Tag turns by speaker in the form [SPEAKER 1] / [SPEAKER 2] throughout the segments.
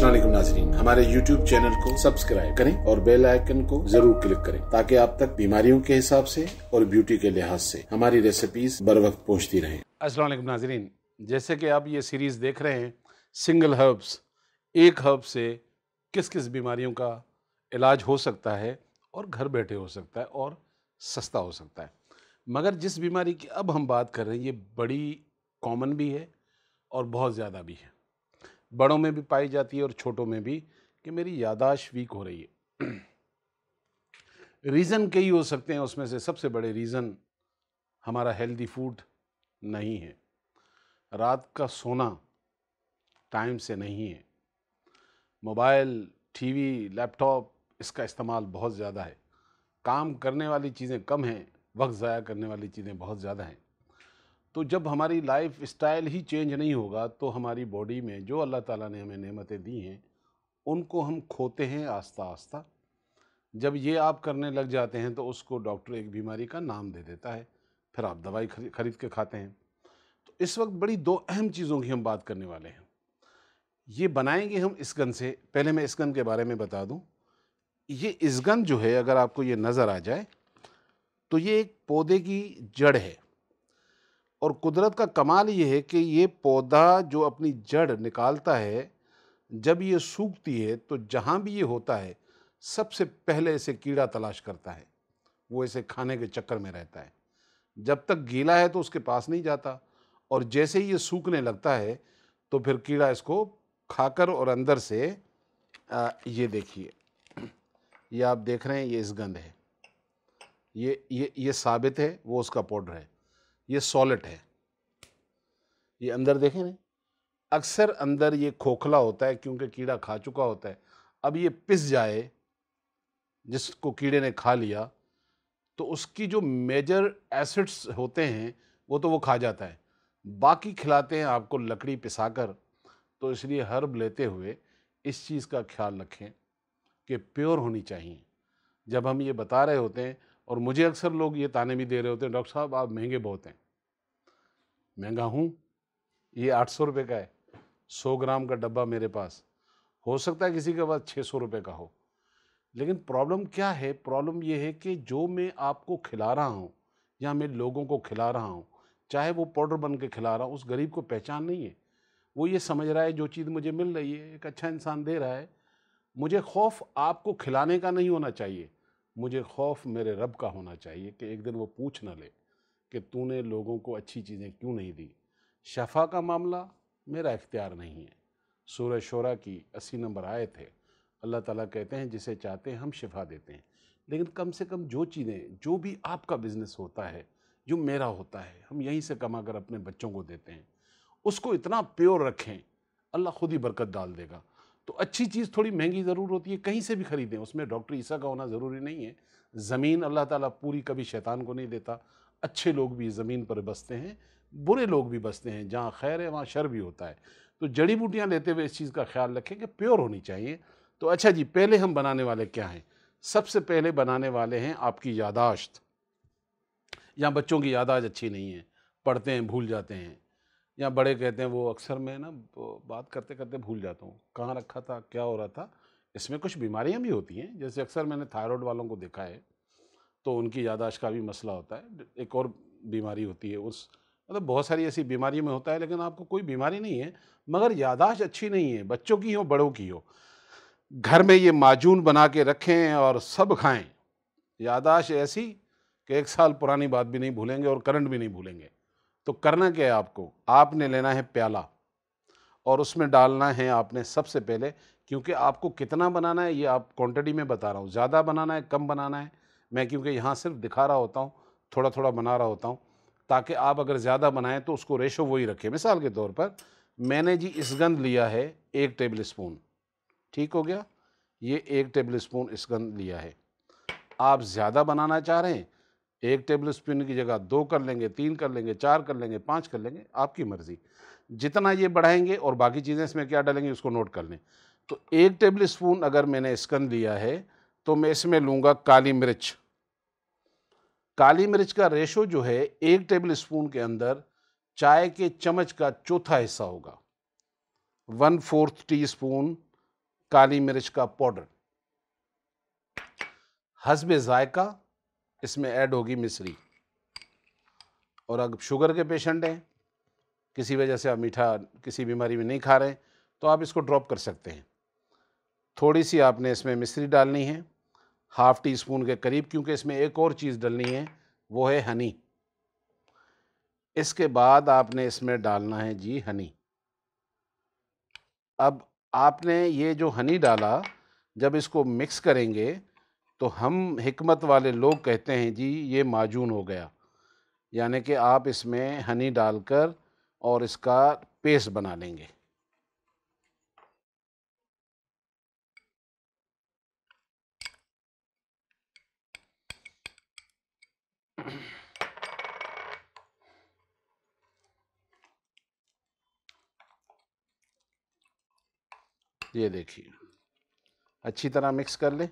[SPEAKER 1] अस्सलाम वालेकुम नाज़रीन, हमारे YouTube चैनल को सब्सक्राइब करें और बेल आइकन को जरूर क्लिक करें ताकि आप तक बीमारियों के हिसाब से और ब्यूटी के लिहाज से हमारी रेसिपीज बर वक्त पहुंचती रहें।
[SPEAKER 2] अस्सलाम वालेकुम नाज़रीन, जैसे कि आप ये सीरीज़ देख रहे हैं सिंगल हर्ब्स, एक हर्ब से किस किस बीमारियों का इलाज हो सकता है और घर बैठे हो सकता है और सस्ता हो सकता है। मगर जिस बीमारी की अब हम बात कर रहे हैं ये बड़ी कॉमन भी है और बहुत ज़्यादा भी है, बड़ों में भी पाई जाती है और छोटों में भी, कि मेरी याददाश्त वीक हो रही है। रीज़न कई हो सकते हैं, उसमें से सबसे बड़े रीज़न हमारा हेल्दी फूड नहीं है, रात का सोना टाइम से नहीं है, मोबाइल, टीवी, लैपटॉप इसका इस्तेमाल बहुत ज़्यादा है, काम करने वाली चीज़ें कम हैं, वक्त ज़ाया करने वाली चीज़ें बहुत ज़्यादा हैं। तो जब हमारी लाइफ स्टाइल ही चेंज नहीं होगा तो हमारी बॉडी में जो अल्लाह ताला ने हमें नेमतें दी हैं उनको हम खोते हैं आस्ता आस्ता। जब ये आप करने लग जाते हैं तो उसको डॉक्टर एक बीमारी का नाम दे देता है, फिर आप दवाई खरीद के खाते हैं। तो इस वक्त बड़ी दो अहम चीज़ों की हम बात करने वाले हैं। ये बनाएंगे हम इसगन से। पहले मैं इसगन के बारे में बता दूं, ये इसगन जो है अगर आपको ये नज़र आ जाए तो ये एक पौधे की जड़ है और कुदरत का कमाल ये है कि ये पौधा जो अपनी जड़ निकालता है, जब ये सूखती है तो जहाँ भी ये होता है सबसे पहले इसे कीड़ा तलाश करता है, वो इसे खाने के चक्कर में रहता है। जब तक गीला है तो उसके पास नहीं जाता और जैसे ही ये सूखने लगता है तो फिर कीड़ा इसको खाकर और अंदर से ये देखिए, ये आप देख रहे हैं ये इसगंध है, ये साबित है, वो उसका पाउडर है, ये सॉलिड है। ये अंदर देखें ना, अक्सर अंदर ये खोखला होता है क्योंकि कीड़ा खा चुका होता है। अब ये पिस जाए, जिसको कीड़े ने खा लिया, तो उसकी जो मेजर एसिड्स होते हैं वो खा जाता है, बाकी खिलाते हैं आपको लकड़ी पिसाकर। तो इसलिए हर्ब लेते हुए इस चीज़ का ख्याल रखें कि प्योर होनी चाहिए। जब हम ये बता रहे होते हैं और मुझे अक्सर लोग ये ताने भी दे रहे होते हैं, डॉक्टर साहब आप महंगे बहुत हैं। महंगा हूँ, ये 800 रुपये का है, 100 ग्राम का डब्बा मेरे पास, हो सकता है किसी के पास 600 रुपये का हो। लेकिन प्रॉब्लम क्या है? प्रॉब्लम ये है कि जो मैं आपको खिला रहा हूँ या मैं लोगों को खिला रहा हूँ, चाहे वो पाउडर बन के खिला रहा हूँ, उस गरीब को पहचान नहीं है। वो ये समझ रहा है जो चीज़ मुझे मिल रही है एक अच्छा इंसान दे रहा है। मुझे खौफ आपको खिलाने का नहीं होना चाहिए, मुझे खौफ मेरे रब का होना चाहिए कि एक दिन वो पूछ ना ले कि तूने लोगों को अच्छी चीज़ें क्यों नहीं दी। शफा का मामला मेरा इख्तियार नहीं है। सूरह शोरा की 80 नंबर आयत है, अल्लाह ताला कहते हैं जिसे चाहते हैं हम शिफा देते हैं। लेकिन कम से कम जो चीज़ें, जो भी आपका बिजनेस होता है, जो मेरा होता है, हम यहीं से कमा कर अपने बच्चों को देते हैं, उसको इतना प्योर रखें, अल्लाह खुद ही बरकत डाल देगा। तो अच्छी चीज़ थोड़ी महंगी ज़रूर होती है, कहीं से भी ख़रीदें, उसमें डॉक्टर ईसा का होना ज़रूरी नहीं है। ज़मीन अल्लाह ताला पूरी कभी शैतान को नहीं देता। अच्छे लोग भी ज़मीन पर बसते हैं, बुरे लोग भी बसते हैं, जहाँ खैर है वहाँ शर भी होता है। तो जड़ी बूटियाँ लेते हुए इस चीज़ का ख्याल रखें कि प्योर होनी चाहिए। तो अच्छा जी, पहले हम बनाने वाले क्या हैं? सबसे पहले बनाने वाले हैं आपकी यादाश्त। या बच्चों की यादाश्त अच्छी नहीं है, पढ़ते हैं भूल जाते हैं, या बड़े कहते हैं वो अक्सर मैं ना बात करते करते भूल जाता हूँ, कहाँ रखा था, क्या हो रहा था। इसमें कुछ बीमारियाँ भी होती हैं, जैसे अक्सर मैंने थायराइड वालों को देखा है तो उनकी यादाश्त का भी मसला होता है। एक और बीमारी होती है, उस मतलब बहुत सारी ऐसी बीमारियों में होता है, लेकिन आपको कोई बीमारी नहीं है मगर यादाश्त अच्छी नहीं है, बच्चों की हो बड़ों की हो। घर में ये माजून बना के रखें और सब खाएं, यादाश्त ऐसी कि 1 साल पुरानी बात भी नहीं भूलेंगे और करंट भी नहीं भूलेंगे। तो करना क्या है आपको? आपने लेना है प्याला और उसमें डालना है आपने सबसे पहले, क्योंकि आपको कितना बनाना है ये आप क्वांटिटी में बता रहा हूँ, ज़्यादा बनाना है कम बनाना है मैं क्योंकि यहाँ सिर्फ दिखा रहा होता हूँ, थोड़ा थोड़ा बना रहा होता हूँ, ताकि आप अगर ज़्यादा बनाएं तो उसको रेशो वही रखें। मिसाल के तौर पर मैंने जी इसगंध लिया है 1 टेबल स्पून, ठीक हो गया, ये 1 टेबल स्पून इसगंध लिया है। आप ज़्यादा बनाना चाह रहे हैं, 1 टेबल स्पून की जगह 2 कर लेंगे, 3 कर लेंगे, 4 कर लेंगे, 5 कर लेंगे, आपकी मर्ज़ी। जितना ये बढ़ाएंगे और बाकी चीज़ें इसमें क्या डालेंगे उसको नोट कर लें। तो 1 टेबल स्पून अगर मैंने इसकंद लिया है तो मैं इसमें लूँगा काली मिर्च। काली मिर्च का रेशो जो है 1 टेबल स्पून के अंदर चाय के चम्मच का चौथा हिस्सा होगा। 1/4 टीस्पून काली मिर्च का पाउडर, हस्बे जायका इसमें ऐड होगी मिश्री। और अगर शुगर के पेशेंट हैं, किसी वजह से आप मीठा किसी बीमारी में नहीं खा रहे हैं, तो आप इसको ड्रॉप कर सकते हैं। थोड़ी सी आपने इसमें मिश्री डालनी है, हाफ टी स्पून के करीब, क्योंकि इसमें एक और चीज़ डालनी है, वो है हनी। इसके बाद आपने इसमें डालना है जी हनी। अब आपने ये जो हनी डाला, जब इसको मिक्स करेंगे तो हम हिकमत वाले लोग कहते हैं जी ये माजून हो गया, यानी कि आप इसमें हनी डालकर और इसका पेस्ट बना लेंगे। ये देखिए, अच्छी तरह मिक्स कर लें।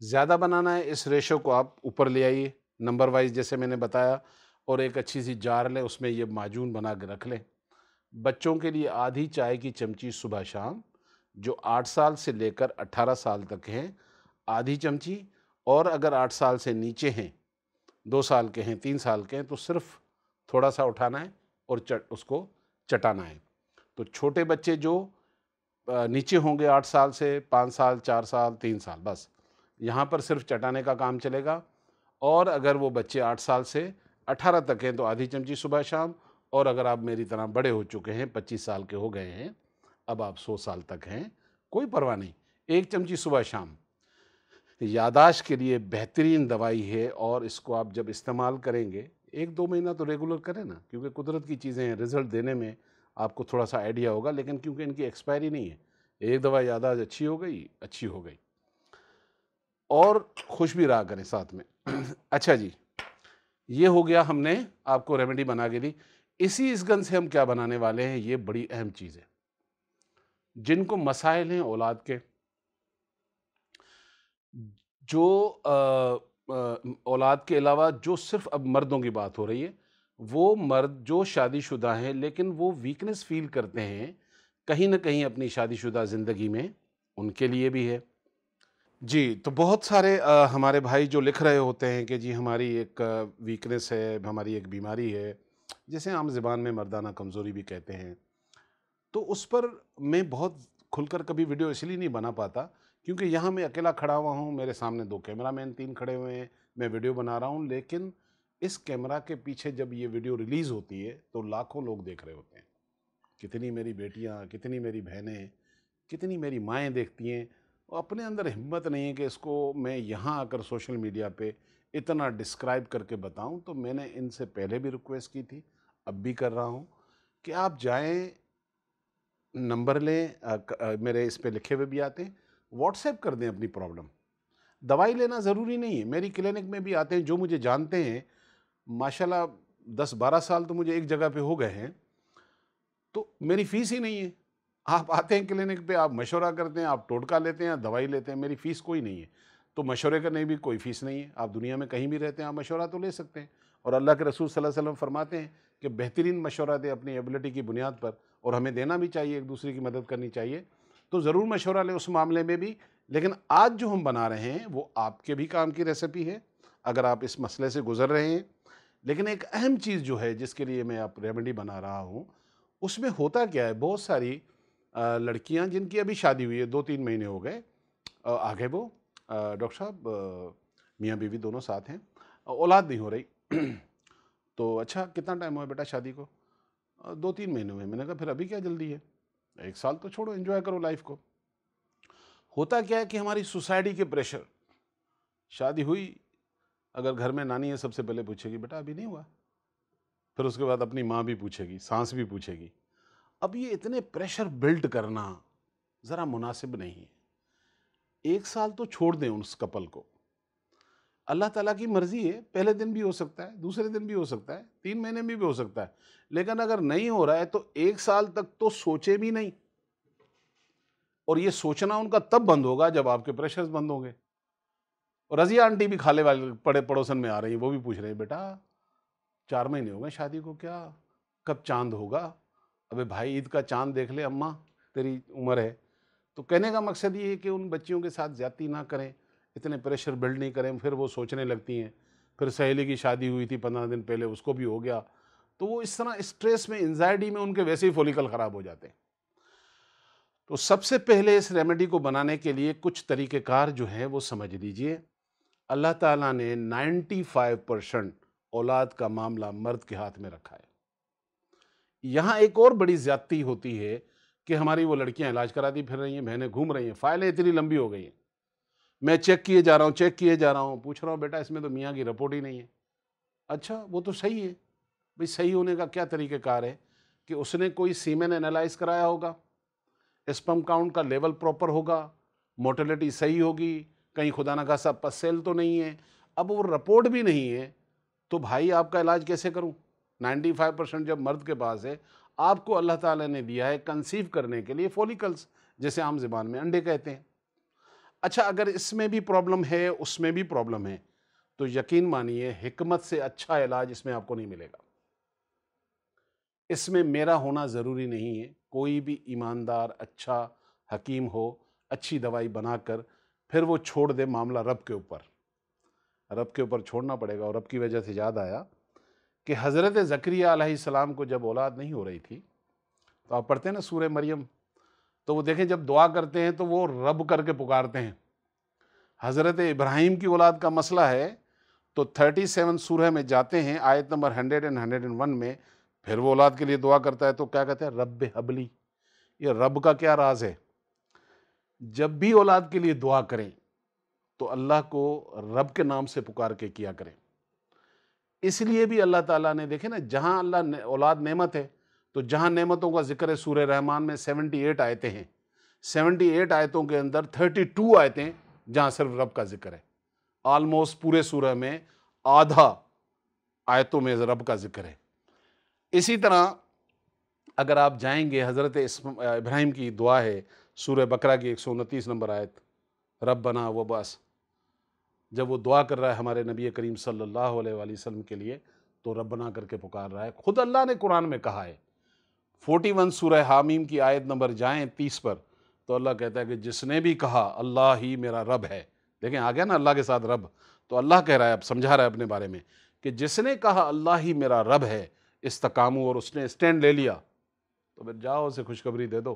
[SPEAKER 2] ज़्यादा बनाना है, इस रेशो को आप ऊपर ले आइए नंबर वाइज, जैसे मैंने बताया, और एक अच्छी सी जार लें, उसमें ये माजून बना के रख लें। बच्चों के लिए आधी चाय की चमची सुबह शाम, जो 8 साल से लेकर 18 साल तक हैं, आधी चमची। और अगर 8 साल से नीचे हैं, 2 साल के हैं, 3 साल के हैं, तो सिर्फ थोड़ा सा उठाना है और उसको चटाना है। तो छोटे बच्चे जो नीचे होंगे 8 साल से, 5 साल, 4 साल, 3 साल, बस यहाँ पर सिर्फ चटाने का काम चलेगा। और अगर वो बच्चे 8 साल से 18 तक हैं तो आधी चमची सुबह शाम। और अगर आप मेरी तरह बड़े हो चुके हैं, 25 साल के हो गए हैं, अब आप 100 साल तक हैं, कोई परवाह नहीं, 1 चमची सुबह शाम। यादाश्त के लिए बेहतरीन दवाई है, और इसको आप जब इस्तेमाल करेंगे, 1-2 महीना तो रेगुलर करें ना, क्योंकि कुदरत की चीज़ें हैं, रिज़ल्ट देने में आपको थोड़ा सा आइडिया होगा, लेकिन क्योंकि इनकी एक्सपायरी नहीं है, एक दवा यादाश्त अच्छी हो गई, अच्छी हो गई, और खुश भी रहा करें साथ में। अच्छा जी, ये हो गया, हमने आपको रेमेडी बना के दी। इसी इसगंज से हम क्या बनाने वाले हैं, ये बड़ी अहम चीज़ है। जिनको मसाइल हैं औलाद के, जो औलाद के अलावा जो सिर्फ अब मर्दों की बात हो रही है, वो मर्द जो शादीशुदा हैं लेकिन वो वीकनेस फील करते हैं कहीं ना कहीं अपनी शादीशुदा ज़िंदगी में, उनके लिए भी है जी। तो बहुत सारे हमारे भाई जो लिख रहे होते हैं कि जी हमारी एक वीकनेस है, हमारी एक बीमारी है, जिसे आम ज़बान में मर्दाना कमज़ोरी भी कहते हैं। तो उस पर मैं बहुत खुलकर कभी वीडियो इसलिए नहीं बना पाता, क्योंकि यहाँ मैं अकेला खड़ा हुआ हूँ, मेरे सामने 2 कैमरामैन 3 खड़े हुए हैं, मैं वीडियो बना रहा हूँ, लेकिन इस कैमरा के पीछे जब ये वीडियो रिलीज़ होती है तो लाखों लोग देख रहे होते हैं। कितनी मेरी बेटियाँ, कितनी मेरी बहनें, कितनी मेरी माएँ देखती हैं, और अपने अंदर हिम्मत नहीं है कि इसको मैं यहाँ आकर सोशल मीडिया पे इतना डिस्क्राइब करके बताऊँ। तो मैंने इनसे पहले भी रिक्वेस्ट की थी, अब भी कर रहा हूँ, कि आप जाएँ, नंबर लें, मेरे इस पे लिखे हुए भी आते हैं, व्हाट्सएप कर दें अपनी प्रॉब्लम। दवाई लेना ज़रूरी नहीं है, मेरी क्लिनिक में भी आते हैं जो मुझे जानते हैं, माशाल्लाह 10-12 साल तो मुझे एक जगह पे हो गए हैं, तो मेरी फ़ीस ही नहीं है। आप आते हैं क्लिनिक पे, आप मशवरा करते हैं, आप टोटका लेते हैं, दवाई लेते हैं, मेरी फ़ीस कोई नहीं है। तो मशवरे करने की भी कोई फ़ीस नहीं है। आप दुनिया में कहीं भी रहते हैं, आप मशवरा तो ले सकते हैं। और अल्लाह के रसूल सल्लल्लाहु अलैहि वसल्लम फरमाते हैं कि बेहतरीन मशवरा दें अपनी एबिलिटी की बुनियाद पर, और हमें देना भी चाहिए, एक दूसरे की मदद करनी चाहिए। तो ज़रूर मशवरा लें उस मामले में भी। लेकिन आज जो हम बना रहे हैं वो आपके भी काम की रेसिपी है, अगर आप इस मसले से गुज़र रहे हैं। लेकिन एक अहम चीज़ जो है, जिसके लिए मैं आप रेमेडी बना रहा हूँ, उसमें होता क्या है, बहुत सारी लड़कियां जिनकी अभी शादी हुई है, 2-3 महीने हो गए, आगे वो डॉक्टर साहब मियाँ बीवी दोनों साथ हैं, औलाद नहीं हो रही। तो अच्छा कितना टाइम हुआ बेटा शादी को? 2-3 महीने हुए। मैंने कहा फिर अभी क्या जल्दी है, 1 साल तो छोड़ो, एंजॉय करो लाइफ को। होता क्या है कि हमारी सोसाइटी के प्रेशर, शादी हुई, अगर घर में नानी है सबसे पहले पूछेगी बेटा अभी नहीं हुआ, फिर उसके बाद अपनी माँ भी पूछेगी, सास भी पूछेगी। अब ये इतने प्रेशर बिल्ड करना ज़रा मुनासिब नहीं है। 1 साल तो छोड़ दें उस कपल को, अल्लाह ताला की मर्ज़ी है, पहले दिन भी हो सकता है, दूसरे दिन भी हो सकता है, 3 महीने में भी हो सकता है। लेकिन अगर नहीं हो रहा है तो 1 साल तक तो सोचे भी नहीं, और ये सोचना उनका तब बंद होगा जब आपके प्रेशर्स बंद होंगे। और रज़िया आंटी भी खाले वाले पड़े पड़ोसन में आ रही हैं, वो भी पूछ रहे हैं, बेटा 4 महीने हो गए शादी को, क्या कब चांद होगा? अबे भाई ईद का चांद देख ले अम्मा, तेरी उम्र है। तो कहने का मकसद ये है कि उन बच्चियों के साथ ज़्यादती ना करें, इतने प्रेशर बिल्ड नहीं करें, फिर वो सोचने लगती हैं। फिर सहेली की शादी हुई थी 15 दिन पहले, उसको भी हो गया, तो वो इस तरह स्ट्रेस में, एंजाइटी में उनके वैसे ही फॉलिकल ख़राब हो जाते हैं। तो सबसे पहले इस रेमेडी को बनाने के लिए कुछ तरीक़ेकार जो हैं वो समझ लीजिए। अल्लाह ताला ने 95% औलाद का मामला मर्द के हाथ में रखा है। यहाँ एक और बड़ी ज़्यादती होती है कि हमारी वो लड़कियाँ इलाज कराती फिर रही हैं, बहनें घूम रही हैं, फ़ाइलें इतनी लंबी हो गई हैं। मैं चेक किए जा रहा हूँ, चेक किए जा रहा हूँ, पूछ रहा हूँ बेटा इसमें तो मियाँ की रिपोर्ट ही नहीं है। अच्छा वो तो सही है। भाई सही होने का क्या तरीक़ेकार है कि उसने कोई सीमेन एनालाइज़ कराया होगा, स्पर्म काउंट का लेवल प्रॉपर होगा, मोर्टेलिटी सही होगी, कहीं खुदा न खास्ता पसेल तो नहीं है। अब वो रिपोर्ट भी नहीं है तो भाई आपका इलाज कैसे करूं? 95% जब मर्द के पास है, आपको अल्लाह ताला ने दिया है कंसीव करने के लिए फॉलिकल्स, जैसे आम ज़बान में अंडे कहते हैं। अच्छा अगर इसमें भी प्रॉब्लम है, उसमें भी प्रॉब्लम है, तो यकीन मानिए हिकमत से अच्छा इलाज इसमें आपको नहीं मिलेगा। इसमें मेरा होना ज़रूरी नहीं है, कोई भी ईमानदार अच्छा हकीम हो, अच्छी दवाई बनाकर फिर वो छोड़ दे मामला रब के ऊपर। रब के ऊपर छोड़ना पड़ेगा। और रब की वजह से याद आया कि हज़रत ज़करिया अलैहिस्सलाम को जब औलाद नहीं हो रही थी, तो आप पढ़ते हैं ना सूरह मरियम, तो वो देखें जब दुआ करते हैं तो वो रब करके पुकारते हैं। हज़रत इब्राहीम की औलाद का मसला है तो 37 सूरह में जाते हैं, आयत नंबर 100 एंड 101 में, फिर वो औलाद के लिए दुआ करता है तो क्या कहते हैं, रब्बे हबली। ये रब का क्या राज है? जब भी औलाद के लिए दुआ करें तो अल्लाह को रब के नाम से पुकार के किया करें। इसलिए भी अल्लाह ताला ने, देखे ना, जहां अल्लाह औलाद नेमत है, तो जहां नेमतों का जिक्र है सूरह रहमान में 78 आयतें हैं, 78 आयतों के अंदर 32 आयतें जहां सिर्फ रब का जिक्र है। ऑलमोस्ट पूरे सूरह में आधा आयतों में रब का जिक्र है। इसी तरह अगर आप जाएंगे, हज़रत इब्राहीम की दुआ है सूरह बकरा की 129 नंबर आयत, रब्बना व बस, जब वो दुआ कर रहा है हमारे नबी करीम सल्लल्लाहु अलैहि वसल्लम के लिए, तो रब्बना करके पुकार रहा है। खुद अल्लाह ने कुरान में कहा है, 41 सूरह हामीम की आयत नंबर जाएं 30 पर, तो अल्लाह कहता है कि जिसने भी कहा अल्लाह ही मेरा रब है, देखें आ गया ना अल्लाह के साथ रब, तो अल्लाह कह रहा है, अब समझा रहा है अपने बारे में कि जिसने कहा अल्लाह ही मेरा रब है, इस्तकामू, और उसने स्टैंड ले लिया, तो फिर जाओ उसे खुशखबरी दे दो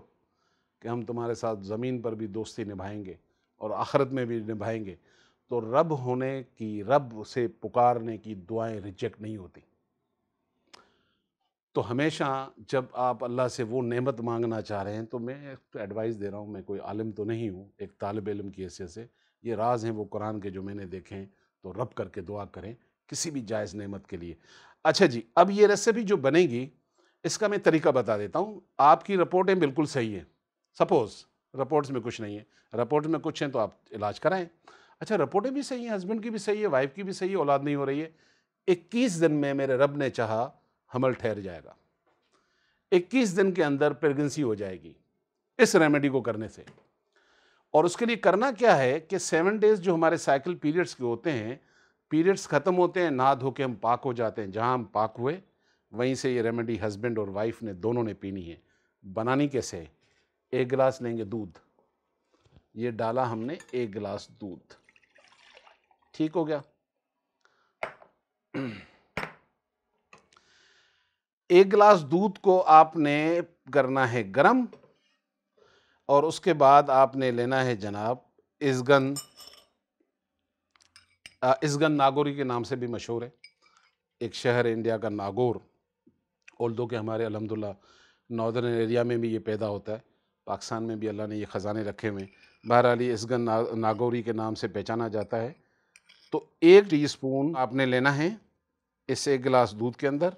[SPEAKER 2] कि हम तुम्हारे साथ ज़मीन पर भी दोस्ती निभाएंगे और आखिरत में भी निभाएंगे। तो रब होने की, रब से पुकारने की दुआएं रिजेक्ट नहीं होती। तो हमेशा जब आप अल्लाह से वो नेमत मांगना चाह रहे हैं, तो मैं तो एडवाइस दे रहा हूँ, मैं कोई आलिम तो नहीं हूँ, एक तालिब इल्म की हैसियत से ये राज हैं वो कुरान के जो मैंने देखे हैं, तो रब करके दुआ करें किसी भी जायज़ नेमत के लिए। अच्छा जी, अब ये रेसिपी जो बनेगी इसका मैं तरीका बता देता हूँ। आपकी रिपोर्टें बिल्कुल सही हैं, सपोज़ रिपोर्ट्स में कुछ नहीं है, रिपोर्ट में कुछ है तो आप इलाज कराएं। अच्छा रिपोर्टें भी सही हैं, हस्बैंड की भी सही है, वाइफ की भी सही है, औलाद नहीं हो रही है, 21 दिन में मेरे रब ने चाहा हमल ठहर जाएगा, 21 दिन के अंदर प्रेगनेंसी हो जाएगी इस रेमेडी को करने से। और उसके लिए करना क्या है कि 7 डेज जो हमारे साइकिल पीरियड्स के होते हैं, पीरियड्स ख़त्म होते हैं, नहा धो के हम पाक हो जाते हैं, जहाँ हम पाक हुए वहीं से ये रेमेडी हस्बैंड और वाइफ ने दोनों ने पीनी है। बनानी कैसे है? 1 गिलास लेंगे दूध, ये डाला हमने 1 गिलास दूध, ठीक हो गया। 1 गिलास दूध को आपने करना है गरम, और उसके बाद आपने लेना है जनाब इसगन। इसगन नागौरी के नाम से भी मशहूर है, एक शहर है इंडिया का नागौर, ऑल्दो के हमारे अल्हम्दुलिल्लाह नॉर्दर्न एरिया में भी ये पैदा होता है, पाकिस्तान में भी अल्लाह ने ये ख़जाने रखे हुए हैं। बहरहाल ये इसगन नागौरी के नाम से पहचाना जाता है। तो 1 टीस्पून आपने लेना है इस 1 गिलास दूध के अंदर,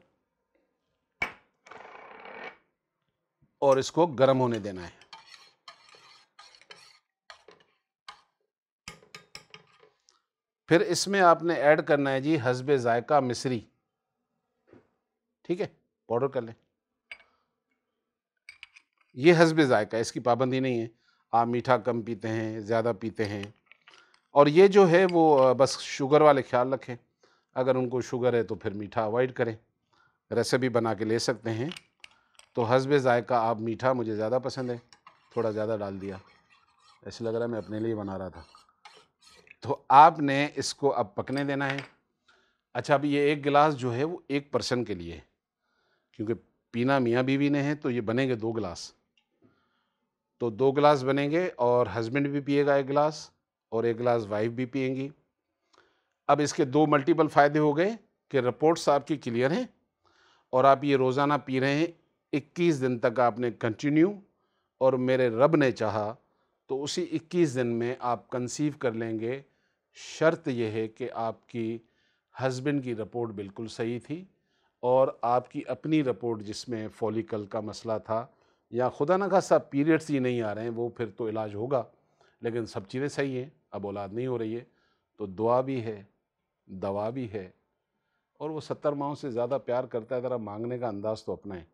[SPEAKER 2] और इसको गर्म होने देना है। फिर इसमें आपने ऐड करना है जी हस्बे जायका मिश्री, ठीक है, पाउडर कर लें। ये हस्बे जायका, इसकी पाबंदी नहीं है, आप मीठा कम पीते हैं, ज़्यादा पीते हैं, और ये जो है वो बस शुगर वाले ख्याल रखें, अगर उनको शुगर है तो फिर मीठा अवॉइड करें। रेसिपी बना के ले सकते हैं। तो हस्बे ज़ायका आप मीठा, मुझे ज़्यादा पसंद है, थोड़ा ज़्यादा डाल दिया, ऐसे लग रहा है मैं अपने लिए बना रहा था। तो आपने इसको अब पकने देना है। अच्छा, अब ये 1 गिलास जो है वो 1 पर्सन के लिए है, क्योंकि पीना मियाँ बीवी ने है तो ये बनेंगे 2 गिलास। तो 2 गिलास बनेंगे और हस्बैंड भी पिएगा 1 गिलास और 1 गिलास वाइफ भी पिएंगी। अब इसके 2 मल्टीपल फ़ायदे हो गए कि रिपोर्ट्स आपकी क्लियर हैं और आप ये रोज़ाना पी रहे हैं। 21 दिन तक आपने कंटिन्यू, और मेरे रब ने चाहा तो उसी 21 दिन में आप कंसीव कर लेंगे। शर्त यह है कि आपकी हस्बैंड की रिपोर्ट बिल्कुल सही थी और आपकी अपनी रिपोर्ट जिसमें फॉलिकल का मसला था, या खुदा न खास्ता पीरियड्स ही नहीं आ रहे हैं, वो फिर तो इलाज होगा, लेकिन सब चीज़ें सही हैं, अब औलाद नहीं हो रही है, तो दुआ भी है, दवा भी है। और वो 70 माहों से ज़्यादा प्यार करता है, ज़रा मांगने का अंदाज़ तो अपना है।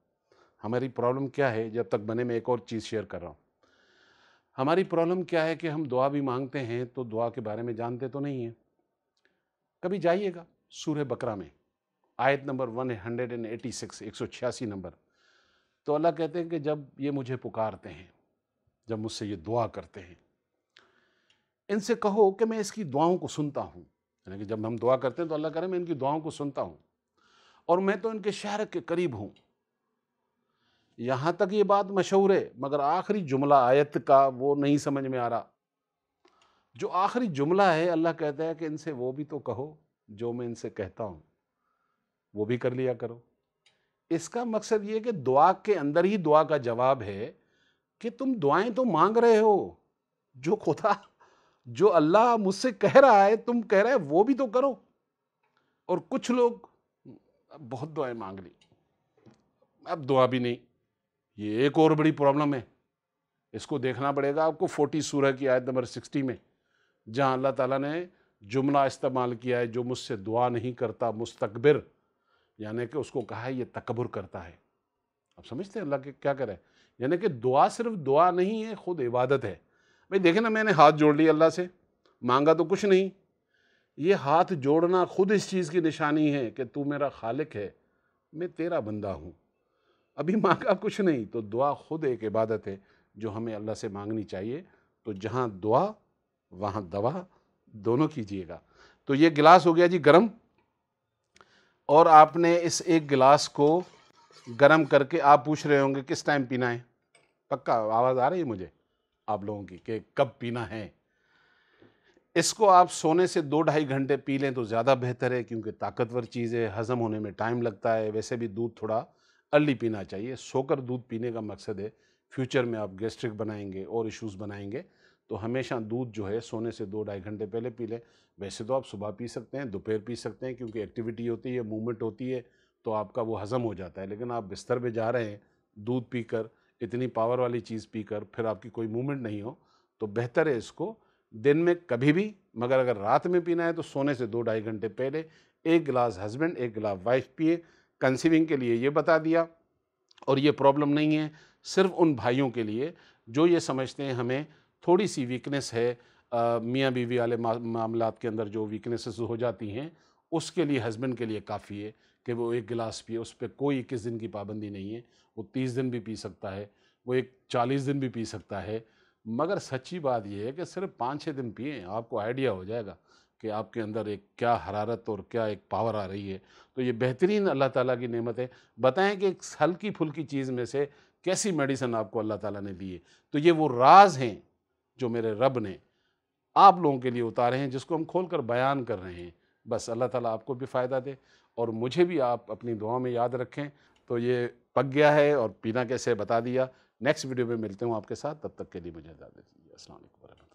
[SPEAKER 2] हमारी प्रॉब्लम क्या है, जब तक बने, मैं एक और चीज़ शेयर कर रहा हूँ। हमारी प्रॉब्लम क्या है कि हम दुआ भी मांगते हैं तो दुआ के बारे में जानते तो नहीं हैं। कभी जाइएगा सूरह बकरा में आयत नंबर 186, 186 नंबर, तो अल्लाह कहते हैं कि जब ये मुझे पुकारते हैं, जब मुझसे ये दुआ करते हैं, इनसे कहो कि मैं इसकी दुआओं को सुनता हूँ। यानी कि जब हम दुआ करते हैं तो अल्लाह करे मैं इनकी दुआओं को सुनता हूँ और मैं तो इनके शहर के करीब हूँ। यहाँ तक ये बात मशहूर है, मगर आखिरी जुमला आयत का वो नहीं समझ में आ रहा। जो आखिरी जुमला है, अल्लाह कहता है कि इनसे वो भी तो कहो जो मैं इनसे कहता हूँ, वो भी कर लिया करो। इसका मकसद ये है कि दुआ के अंदर ही दुआ का जवाब है कि तुम दुआएं तो मांग रहे हो, जो खुदा, जो अल्लाह मुझसे कह रहा है, तुम कह रहे हो वो भी तो करो। और कुछ लोग बहुत दुआएं मांग ली, अब दुआ भी नहीं। ये एक और बड़ी प्रॉब्लम है, इसको देखना पड़ेगा आपको 40 सूरह की आयत नंबर 60 में, जहाँ अल्लाह ताला ने जुमला इस्तेमाल किया है, जो मुझसे दुआ नहीं करता मुस्तकबिर, यानी कि उसको कहा है ये तकब्बुर करता है। आप समझते हैं अल्लाह के क्या करे, यानी कि दुआ सिर्फ दुआ नहीं है, खुद इबादत है। भाई देखे ना, मैंने हाथ जोड़ लिया अल्लाह से, मांगा तो कुछ नहीं। ये हाथ जोड़ना खुद इस चीज़ की निशानी है कि तू मेरा खालिक है, मैं तेरा बंदा हूँ। अभी मांगा कुछ नहीं, तो दुआ खुद एक इबादत है जो हमें अल्लाह से मांगनी चाहिए। तो जहाँ दुआ वहाँ दवा, दोनों कीजिएगा। तो ये गिलास हो गया जी गरम, और आपने इस 1 गिलास को गरम करके, आप पूछ रहे होंगे किस टाइम पीना है। पक्का आवाज़ आ रही है मुझे आप लोगों की कि कब पीना है। इसको आप सोने से 2-2.5 घंटे पी लें तो ज़्यादा बेहतर है, क्योंकि ताकतवर चीज़ है, हज़म होने में टाइम लगता है। वैसे भी दूध थोड़ा अर्ली पीना चाहिए। सोकर दूध पीने का मकसद है फ्यूचर में आप गैस्ट्रिक बनाएंगे और इश्यूज़ बनाएंगे, तो हमेशा दूध जो है सोने से 2-2.5 घंटे पहले पी लें। वैसे तो आप सुबह पी सकते हैं, दोपहर पी सकते हैं, क्योंकि एक्टिविटी होती है, मूवमेंट होती है, तो आपका वो हज़म हो जाता है। लेकिन आप बिस्तर पे जा रहे हैं दूध पीकर, इतनी पावर वाली चीज़ पीकर, फिर आपकी कोई मूवमेंट नहीं हो, तो बेहतर है इसको दिन में कभी भी, मगर अगर रात में पीना है तो सोने से 2-2.5 घंटे पहले 1 गिलास हस्बैंड 1 गिलास वाइफ पिए। कंसीविंग के लिए ये बता दिया। और ये प्रॉब्लम नहीं है सिर्फ उन भाइयों के लिए जो ये समझते हैं हमें थोड़ी सी वीकनेस है, मियाँ बीवी वाले मामलात के अंदर जो वीकनेसेस हो जाती हैं, उसके लिए हस्बैंड के लिए काफ़ी है कि वो 1 गिलास पिए। उस पर कोई 21 दिन की पाबंदी नहीं है, वो 30 दिन भी पी सकता है, वो 40 दिन भी पी सकता है। मगर सच्ची बात यह है कि सिर्फ 5-6 दिन पिए, आपको आइडिया हो जाएगा कि आपके अंदर एक क्या हरारत और क्या एक पावर आ रही है। तो ये बेहतरीन अल्लाह ताला की नेमत है। बताएं कि एक हल्की फुल्की चीज़ में से कैसी मेडिसिन आपको अल्लाह ताला ने दी है। तो ये वो राज हैं जो मेरे रब ने आप लोगों के लिए उतारे हैं, जिसको हम खोल कर बयान कर रहे हैं। बस अल्लाह ताला आपको भी फ़ायदा दे और मुझे भी आप अपनी दुआ में याद रखें। तो ये पक गया है और पीना कैसे बता दिया। नेक्स्ट वीडियो में मिलते हूँ आपके साथ, तब तक के लिए मुझे इजाज़त दीजिए। अस्सलाम वालेकुम।